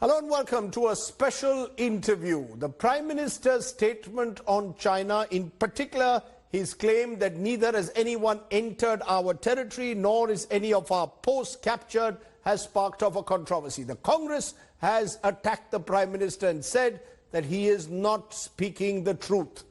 Hello and welcome to a special interview. The Prime Minister's statement on China, in particular, his claim that neither has anyone entered our territory nor is any of our posts captured, has sparked off a controversy. The Congress has attacked the Prime Minister and said that he is not speaking the truth.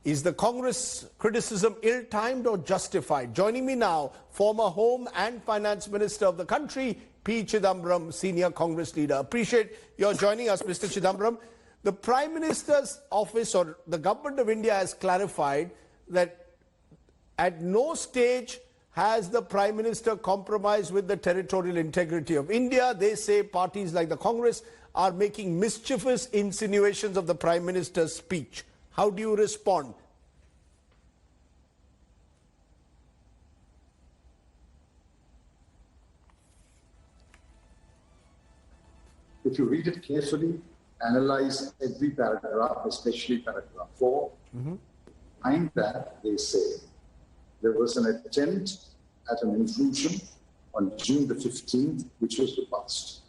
Is the Congress criticism ill-timed or justified? Joining me now, former Home and Finance Minister of the country, P. Chidambaram, senior Congress leader. Appreciate your joining us, Mr. Chidambaram. The Prime Minister's office or the government of India has clarified that at no stage has the Prime Minister compromised with the territorial integrity of India. They say parties like the Congress are making mischievous insinuations of the Prime Minister's speech. How do you respond? If you read it carefully, analyze every paragraph, especially paragraph 4, find that they say there was an attempt at an intrusion on June the 15th, which was repulsed.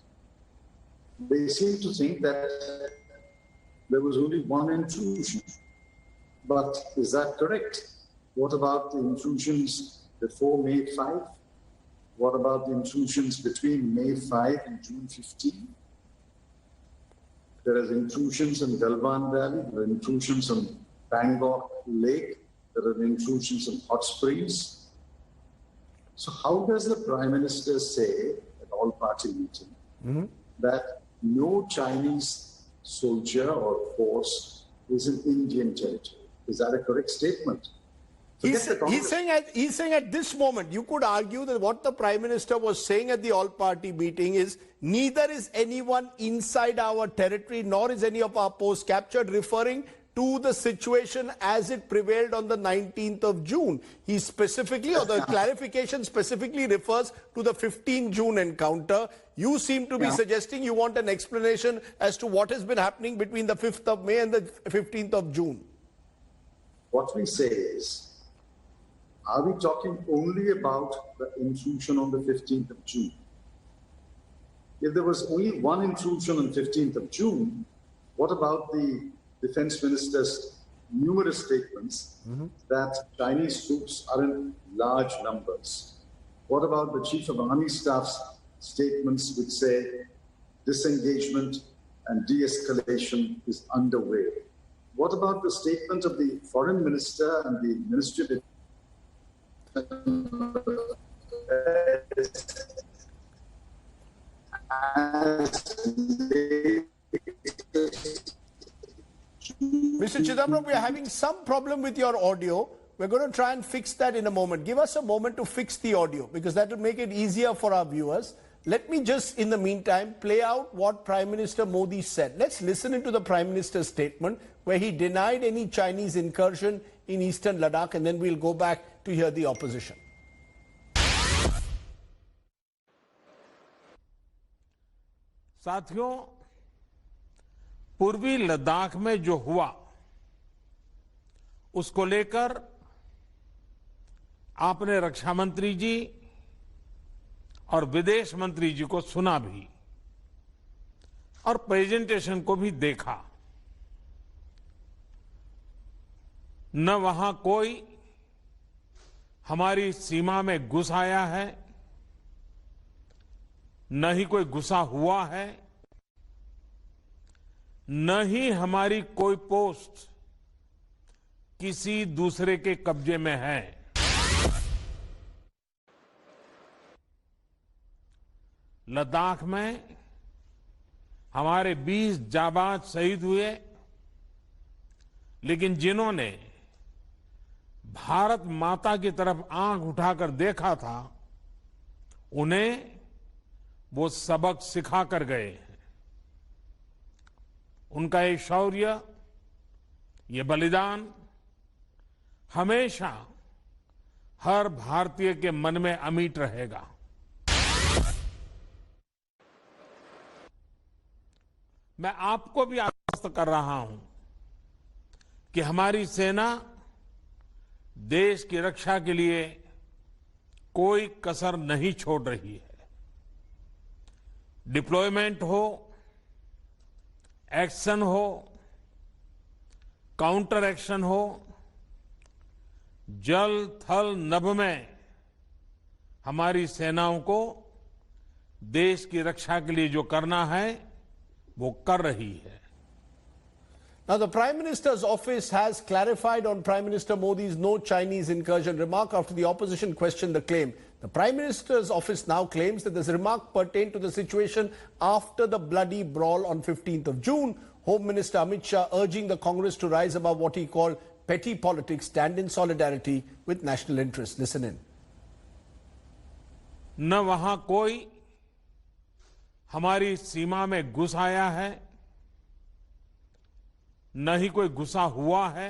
They seem to think that there was only one intrusion. But is that correct? What about the intrusions before May 5? What about the intrusions between May 5 and June 15? There are intrusions in Galwan Valley, there are intrusions on Bangkok Lake, there are intrusions in hot springs. So how does the Prime Minister say at all-party meeting that no Chinese soldier or force is in Indian territory? Is that a correct statement? He's saying at this moment, you could argue that what the Prime Minister was saying at the all-party meeting is neither is anyone inside our territory nor is any of our posts captured, referring to the situation as it prevailed on the 19th of June. He specifically, or the clarification specifically refers to the 15 June encounter. You seem to be suggesting you want an explanation as to what has been happening between the 5th of May and the 15th of June. What we say is, are we talking only about the intrusion on the 15th of June? If there was only one intrusion on 15th of June, what about the Defense Minister's numerous statements that Chinese troops are in large numbers? What about the Chief of Army Staff's statements which say disengagement and de-escalation is underway? What about the statement of the Foreign Minister and the Ministry of Mr. Chidambaram, we are having some problem with your audio. We're going to try and fix that in a moment. Give us a moment to fix the audio because that will make it easier for our viewers. Let me just, in the meantime, play out what Prime Minister Modi said. Let's listen into the Prime Minister's statement where he denied any Chinese incursion in eastern Ladakh, and then we'll go back to hear the opposition. साथियों, पूर्वी लद्दाख में जो हुआ उसको लेकर आपने रक्षा मंत्री जी और विदेश मंत्री जी को सुना भी और प्रेजेंटेशन को भी देखा। न वहां कोई हमारी सीमा में घुस आया है, न ही कोई घुसा हुआ है, न ही हमारी कोई पोस्ट किसी दूसरे के कब्जे में है। लद्दाख में हमारे 20 जाबाज शहीद हुए, लेकिन जिन्होंने भारत माता की तरफ आंख उठाकर देखा था, उन्हें वो सबक सिखा कर गए हैं। उनका ये शौर्य, ये बलिदान हमेशा हर भारतीय के मन में अमिट रहेगा। मैं आपको भी आश्वस्त कर रहा हूं कि हमारी सेना देश की रक्षा के लिए कोई कसर नहीं छोड़ रही है। डिप्लॉयमेंट हो, एक्शन हो, काउंटर एक्शन हो, जल थल नभ में हमारी सेनाओं को देश की रक्षा के लिए जो करना है वो कर रही है। Now, the Prime Minister's office has clarified on Prime Minister Modi's no Chinese incursion remark after the opposition questioned the claim. The Prime Minister's office now claims that this remark pertained to the situation after the bloody brawl on 15th of June. Home Minister Amit Shah urging the Congress to rise above what he called petty politics, stand in solidarity with national interests. Listen in. न वहां कोई हमारी सीमा में घुस आया है, न ही कोई घुसा हुआ है,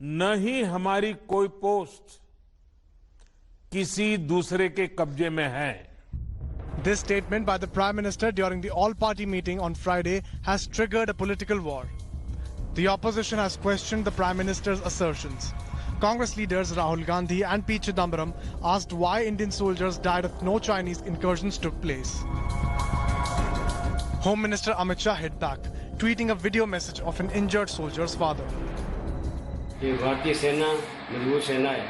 न ही हमारी कोई पोस्ट किसी दूसरे के कब्जे में है। This statement by the Prime Minister during the all-party meeting on Friday has triggered a political war. The opposition has questioned the Prime Minister's assertions. Congress leaders Rahul Gandhi and P. Chidambaram asked why Indian soldiers died if no Chinese incursions took place. Home Minister Amit Shah hit back, tweeting a video message of an injured soldier's father. ये भारतीय सेना मजबूत सेना है,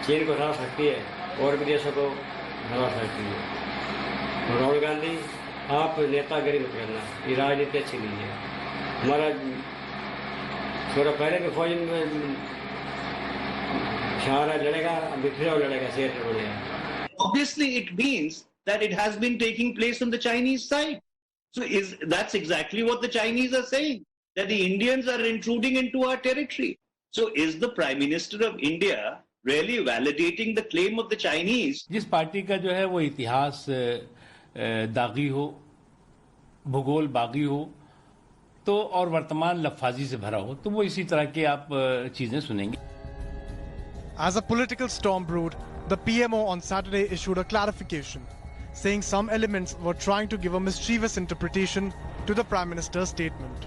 चीन को हरा सकती है और विदेशों को हरा सकती है। राहुल गांधी, आप नेतागिरी मत करना, ये राजनीति अच्छी नहीं है। हमारा थोड़ा पहले भी फौज में शाह लड़ेगा, अभी फिर लड़ेगा, शेर लड़ेगा। Obviously, it means that it has been taking place on the Chinese side. So that's exactly what the Chinese are saying, that the Indians are intruding into our territory. So is the Prime Minister of India really validating the claim of the Chinese? जिस party का जो है वो इतिहास दागी हो, भूगोल बागी हो, तो और वर्तमान लफाजी से भरा हो, तो वो इसी तरह के आप चीजें सुनेंगे। As a political storm brewed, the PMO on Saturday issued a clarification, saying some elements were trying to give a mischievous interpretation to the Prime Minister's statement.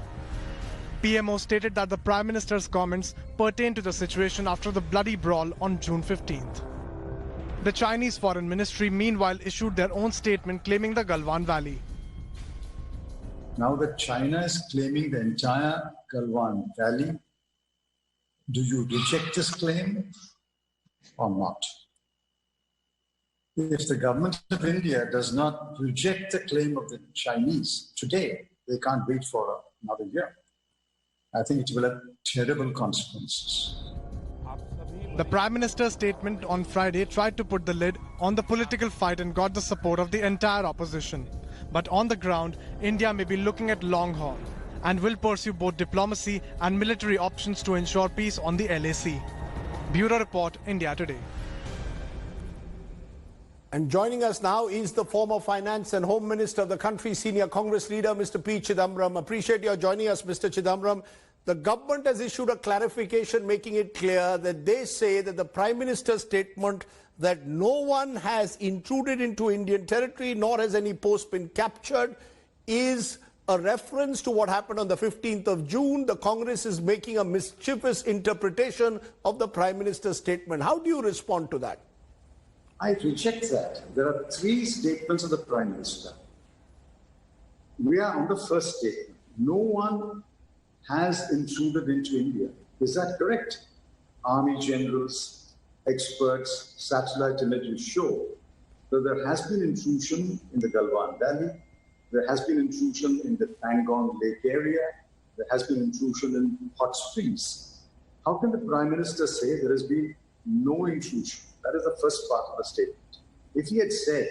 PMO stated that the Prime Minister's comments pertain to the situation after the bloody brawl on June 15th. The Chinese Foreign Ministry meanwhile issued their own statement claiming the Galwan Valley. Now that China is claiming the entire Galwan Valley, do you reject this claim or not? If the government of India does not reject the claim of the Chinese today, they can't wait for another year. I think it will have terrible consequences. The Prime Minister's statement on Friday tried to put the lid on the political fight and got the support of the entire opposition. But on the ground, India may be looking at long haul and will pursue both diplomacy and military options to ensure peace on the LAC. Bureau Report, India Today. And joining us now is the former Finance and Home Minister of the country, senior Congress leader, Mr. P. Chidambaram. Appreciate your joining us, Mr. Chidambaram. The government has issued a clarification making it clear that they say that the Prime Minister's statement that no one has intruded into Indian territory nor has any post been captured is a reference to what happened on the 15th of June. The Congress is making a mischievous interpretation of the Prime Minister's statement. How do you respond to that? I reject that. There are three statements of the Prime Minister. We are on the first statement. No one has intruded into India. Is that correct? Army generals, experts, satellite images show that there has been intrusion in the Galwan Valley, there has been intrusion in the Pangong Lake area, there has been intrusion in hot springs. How can the Prime Minister say there has been no intrusion? That is the first part of the statement. If he had said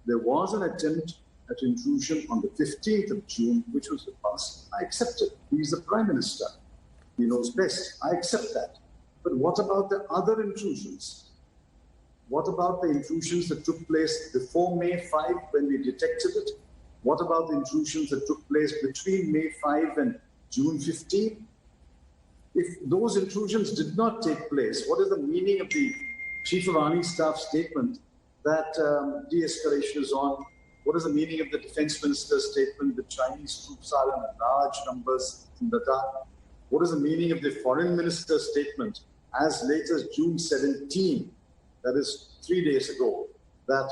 there was an attempt at intrusion on the 15th of June, which was the past, I accept it. He is the Prime Minister. He knows best. I accept that. But what about the other intrusions? What about the intrusions that took place before May 5 when we detected it? What about the intrusions that took place between May 5 and June 15? If those intrusions did not take place, what is the meaning of the Chief of Army Staff statement that de-escalation is on? What is the meaning of the Defense Minister's statement that Chinese troops are in large numbers in Ladakh? What is the meaning of the Foreign Minister's statement as late as June 17, that is 3 days ago, that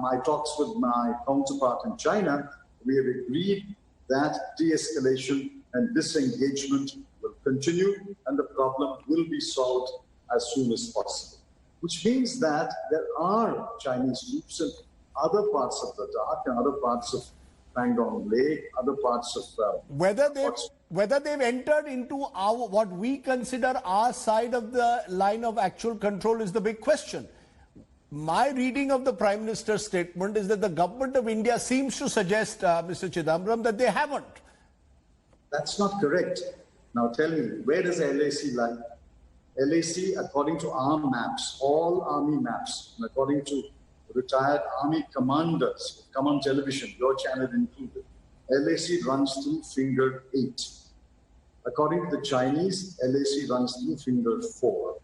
my talks with my counterpart in China, we have agreed that de-escalation and disengagement will continue and the problem will be solved as soon as possible. Which means that there are Chinese troops in other parts of Ladakh and other parts of Pangong Lake, other parts of... Whether they've entered into our, what we consider our side of the line of actual control is the big question. My reading of the Prime Minister's statement is that the government of India seems to suggest, Mr. Chidambaram, that they haven't. That's not correct. Now tell me, where does LAC lie? LAC, according to our maps, all army maps, and according to retired army commanders, come on television, your channel included, LAC runs through finger 8. According to the Chinese, LAC runs through finger 4.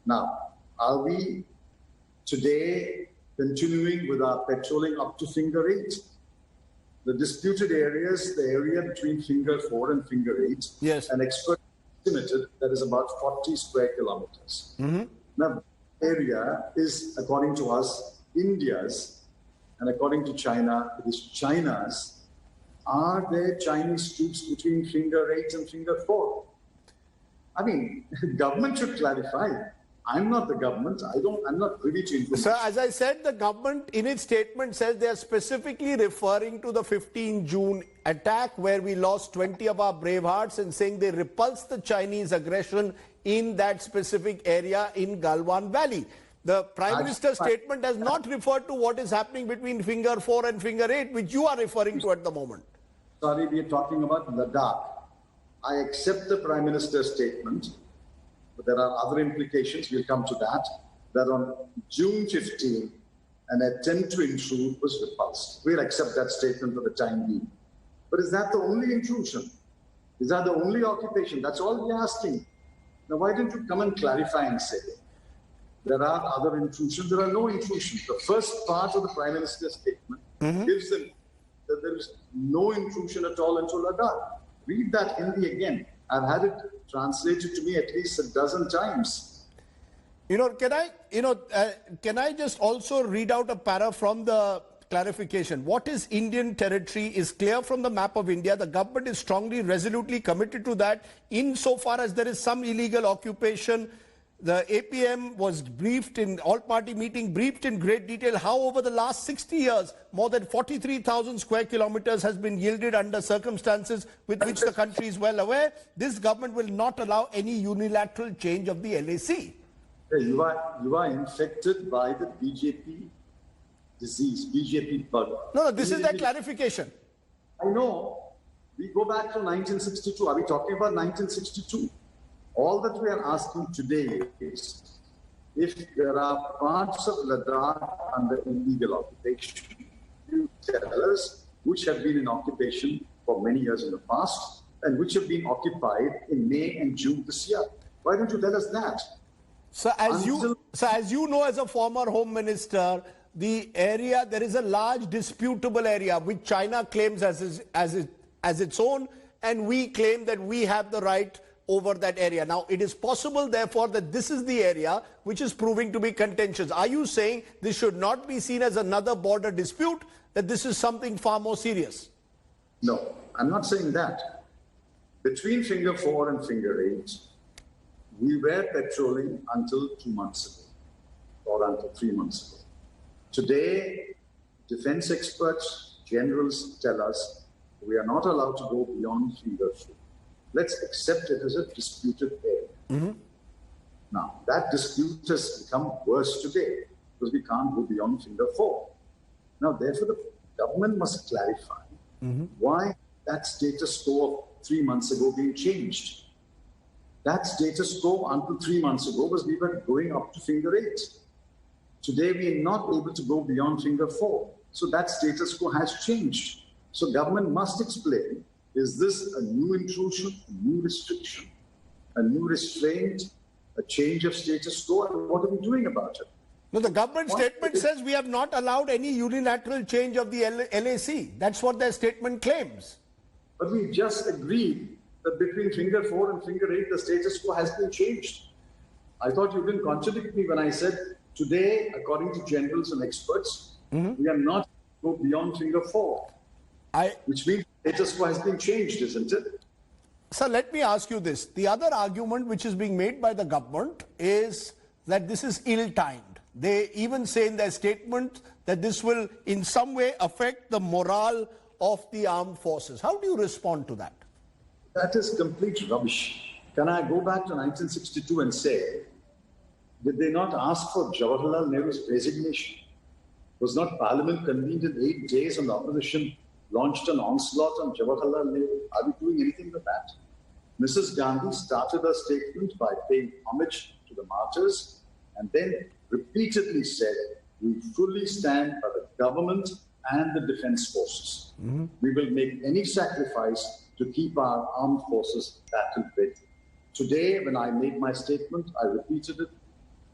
Now, are we today continuing with our patrolling up to finger 8? The disputed areas, the area between finger 4 and finger 8, yes, an expert estimated that is about 40 square kilometers. Now, area is, according to us, India's, and according to China, it is China's. Are there Chinese troops between finger 8 and finger 4? I mean, government should clarify. I'm not the government. I'm not privy to information. Sir, as I said, the government in its statement says they are specifically referring to the 15 June attack where we lost 20 of our brave hearts and saying they repulsed the Chinese aggression in that specific area in Galwan Valley. The Prime Minister's statement does not refer to what is happening between finger 4 and finger 8, which you are referring to at the moment. Sorry, we are talking about Ladakh. I accept the Prime Minister's statement, but there are other implications. We'll come to that. That on June 15, an attempt to intrude was repulsed. We'll accept that statement for the time being. But is that the only intrusion? Is that the only occupation? That's all we're asking. Now, why don't you come and clarify and say there are other intrusions? There are no intrusions. The first part of the Prime Minister's statement gives them that there is no intrusion at all into Ladakh. Read that Hindi again. I've had it translated to me at least a dozen times. Can I just also read out a para from the clarification? What is Indian territory is clear from the map of India. The government is strongly, resolutely committed to that. Insofar as there is some illegal occupation, the APM was briefed in all-party meeting, briefed in great detail how over the last 60 years, more than 43,000 square kilometers has been yielded under circumstances with which the country is well aware. This government will not allow any unilateral change of the LAC. You are infected by the BJP disease, BJP bug. No, this is their clarification. I know. We go back to 1962. Are we talking about 1962? All that we are asking today is if there are parts of Ladakh under illegal occupation, you tell us which have been in occupation for many years in the past and which have been occupied in May and June this year. Why don't you tell us that? So as you know, as a former Home Minister, the area, there is a large disputable area which China claims as its own, and we claim that we have the right over that area. Now, it is possible, therefore, that this is the area which is proving to be contentious. Are you saying this should not be seen as another border dispute, that this is something far more serious? No, I'm not saying that. Between finger 4 and finger 8, we were patrolling until 2 months ago, or until 3 months ago. Today, defense experts, generals tell us we are not allowed to go beyond finger 4. Let's accept it as a disputed area. Now, that dispute has become worse today because we can't go beyond finger 4. Now, therefore, the government must clarify why that status quo of 3 months ago being changed. That status quo until 3 months ago was we were going up to finger 8. Today, we are not able to go beyond finger 4. So that status quo has changed. So government must explain, is this a new intrusion, a new restriction, a new restraint, a change of status quo, and what are we doing about it? No, the government statement says we have not allowed any unilateral change of the LAC. That's what their statement claims. But we just agreed that between finger 4 and finger 8, the status quo has been changed. I thought you didn't contradict me when I said today, according to generals and experts, we are not go beyond finger 4, which means Status quo has been changed, isn't it? Sir, let me ask you this. The other argument which is being made by the government is that this is ill-timed. They even say in their statement that this will in some way affect the morale of the armed forces. How do you respond to that? That is complete rubbish. Can I go back to 1962 and say, did they not ask for Jawaharlal Nehru's resignation? Was not Parliament convened in 8 days and the opposition launched an onslaught on Jawaharlal Nehru? Are we doing anything with that? Mrs. Gandhi started her statement by paying homage to the martyrs and then repeatedly said, we fully stand by the government and the defense forces. We will make any sacrifice to keep our armed forces battle ready. Today, when I made my statement, I repeated it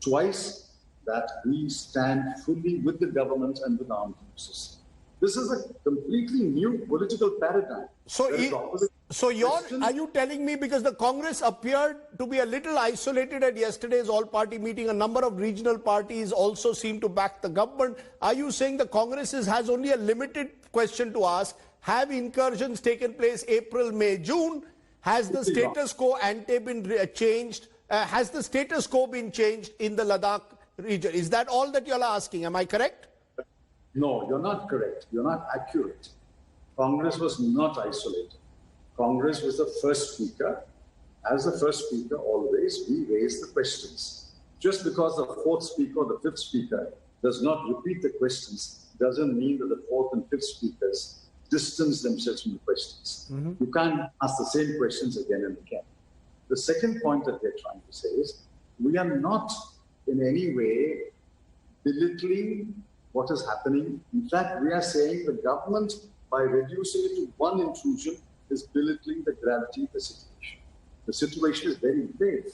twice that we stand fully with the government and with armed forces. This is a completely new political paradigm. Are you telling me, because the Congress appeared to be a little isolated at yesterday's all-party meeting, a number of regional parties also seem to back the government. Are you saying the Congress has only a limited question to ask? Have incursions taken place April, May, June? Has the status quo ante been changed? Has the status quo been changed in the Ladakh region? Is that all that you're asking? Am I correct? No, you're not correct. You're not accurate. Congress was not isolated. Congress was the first speaker. As the first speaker, always, we raise the questions. Just because the fourth speaker or the fifth speaker does not repeat the questions doesn't mean that the fourth and fifth speakers distance themselves from the questions. You can't ask the same questions again and again. The second point that we're trying to say is we are not in any way belittling what is happening. In fact, we are saying the government, by reducing it to one intrusion, is belittling the gravity of the situation. The situation is very grave.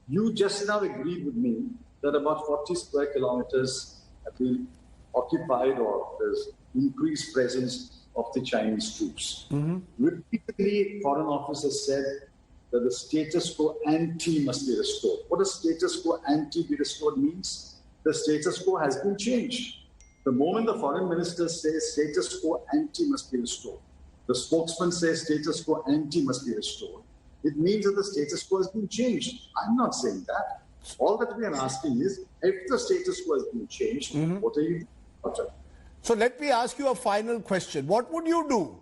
You just now agreed with me that about 40 square kilometers have been occupied, or there's increased presence of the Chinese troops. Repeatedly, Foreign Office has said that the status quo ante must be restored. What does status quo ante be restored means? The status quo has been changed. The moment the foreign minister says status quo ante must be restored, the spokesman says status quo ante must be restored, it means that the status quo has been changed. I'm not saying that. All that we are asking is, if the status quo has been changed, what are you doing about it? So let me ask you a final question. What would you do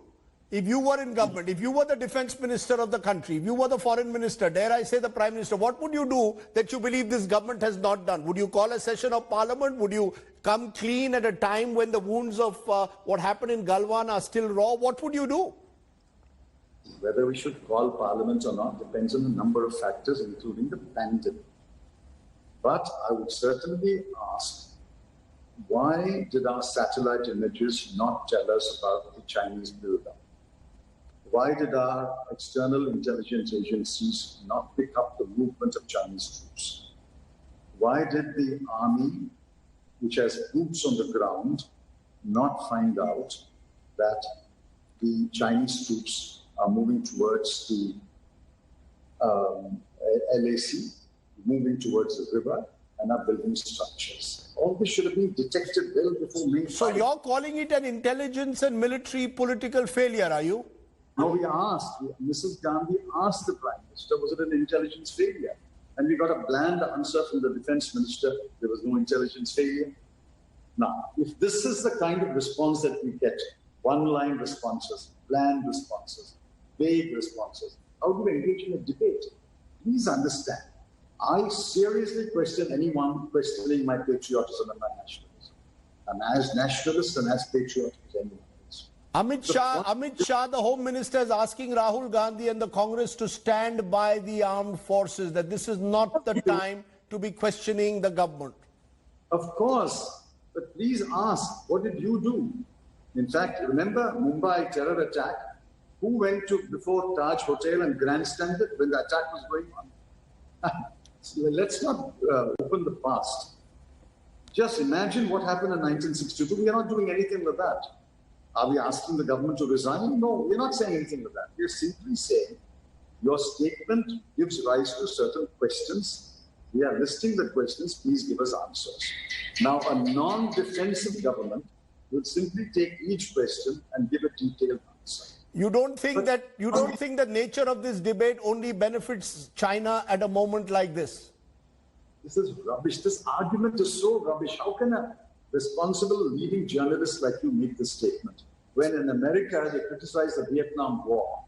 if you were in government, if you were the defense minister of the country, if you were the foreign minister, dare I say the prime minister, what would you do that you believe this government has not done? Would you call a session of parliament? Would you come clean at a time when the wounds of what happened in Galwan are still raw? What would you do? Whether we should call parliament or not depends on a number of factors, including the pandemic. But I would certainly ask, why did our satellite images not tell us about the Chinese buildup? Why did our external intelligence agencies not pick up the movement of Chinese troops? Why did the army, which has boots on the ground, not find out that the Chinese troops are moving towards the LAC, moving towards the river, and are building structures? All this should have been detected well before May 5. So you're calling it an intelligence and military political failure, are you? No, we asked, Mrs. Gandhi asked the Prime Minister, was it an intelligence failure? And we got a bland answer from the Defense Minister, there was no intelligence failure. Now, if this is the kind of response that we get, one-line responses, bland responses, vague responses, how do we engage in a debate? Please understand, I seriously question anyone questioning my patriotism and my nationalism. I'm as nationalist and as patriotic as anyone else. Amit Shah, the Home Minister, is asking Rahul Gandhi and the Congress to stand by the armed forces, that this is not the time to be questioning the government. Of course, but please ask, what did you do? In fact, remember Mumbai terror attack? Who went to before Taj Hotel and grandstanded when the attack was going on? So let's not open the past. Just imagine what happened in 1962. We are not doing anything with that. Are we asking the government to resign? No, we're not saying anything with that. We're simply saying your statement gives rise to certain questions. We are listing the questions. Please give us answers. Now, a non-defensive government will simply take each question and give a detailed answer. You don't think that nature of this debate only benefits China at a moment like this? This is rubbish. This argument is so rubbish. How can a responsible leading journalist like you make this statement? When in America they criticize the Vietnam War.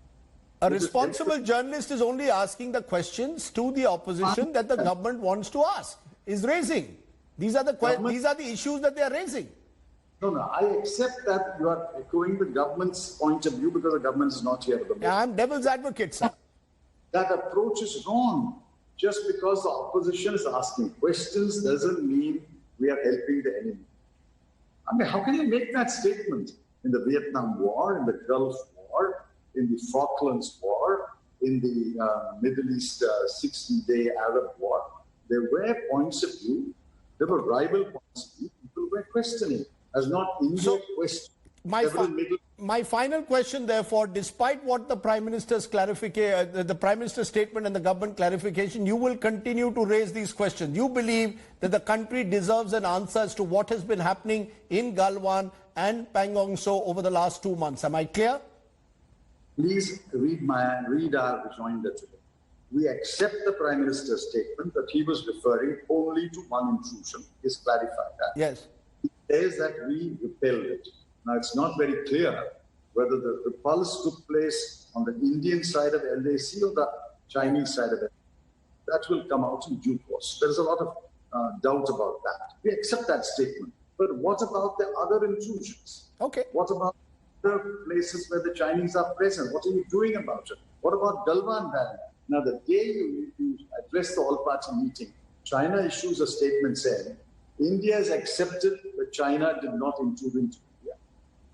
A responsible journalist is only asking the questions to the opposition that the government wants to ask, is raising. These are the issues that they are raising. No, I accept that you are echoing the government's point of view because the government is not here at the moment. I'm devil's advocate, sir. That approach is wrong. Just because the opposition is asking questions doesn't mean we are helping the enemy. I mean, how can you make that statement? In the Vietnam War, in the Gulf War, in the Falklands War, in the Middle East 60-day Arab War, there were points of view, there were rival points of view, people were questioning. As not India question. My final question, therefore, despite what the Prime Minister's the Prime Minister's statement and the government clarification, you will continue to raise these questions. You believe that the country deserves an answer as to what has been happening in Galwan and Pangong So over the last 2 months. Am I clear? Please read our rejoinder today. We accept the Prime Minister's statement that he was referring only to one intrusion. He's clarified that. Yes. Says that we repelled it. Now, it's not very clear whether the repulse took place on the Indian side of LAC or the Chinese side of it. That will come out in due course. There's a lot of doubt about that. We accept that statement. But what about the other intrusions? Okay. What about other places where the Chinese are present? What are you doing about it? What about Galwan Valley? Now, the day you address the all-party meeting, China issues a statement saying, India has accepted that China did not intrude into India.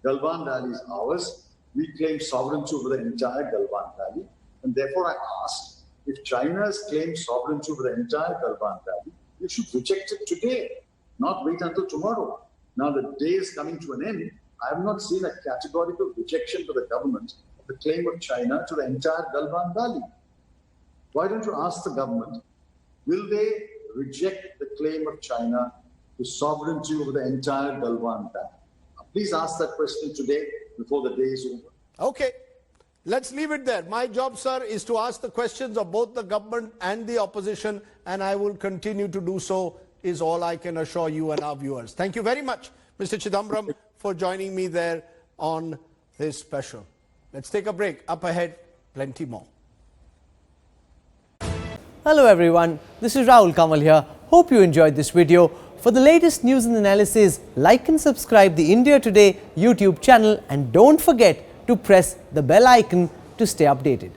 Galwan Valley is ours. We claim sovereignty over the entire Galwan Valley. And therefore, I asked, if China has claimed sovereignty over the entire Galwan Valley, you should reject it today, not wait until tomorrow. Now, the day is coming to an end. I have not seen a categorical rejection by the government of the claim of China to the entire Galwan Valley. Why don't you ask the government, will they reject the claim of China to sovereignty over the entire Galwan Valley? Please ask that question today before the day is over. Okay. Let's leave it there. My job, sir, is to ask the questions of both the government and the opposition, and I will continue to do so, is all I can assure you and our viewers. Thank you very much, Mr. Chidambaram, for joining me there on this special. Let's take a break. Up ahead, plenty more. Hello everyone, this is Rahul Kamal here. Hope you enjoyed this video. For the latest news and analysis, like and subscribe the India Today YouTube channel, and don't forget to press the bell icon to stay updated.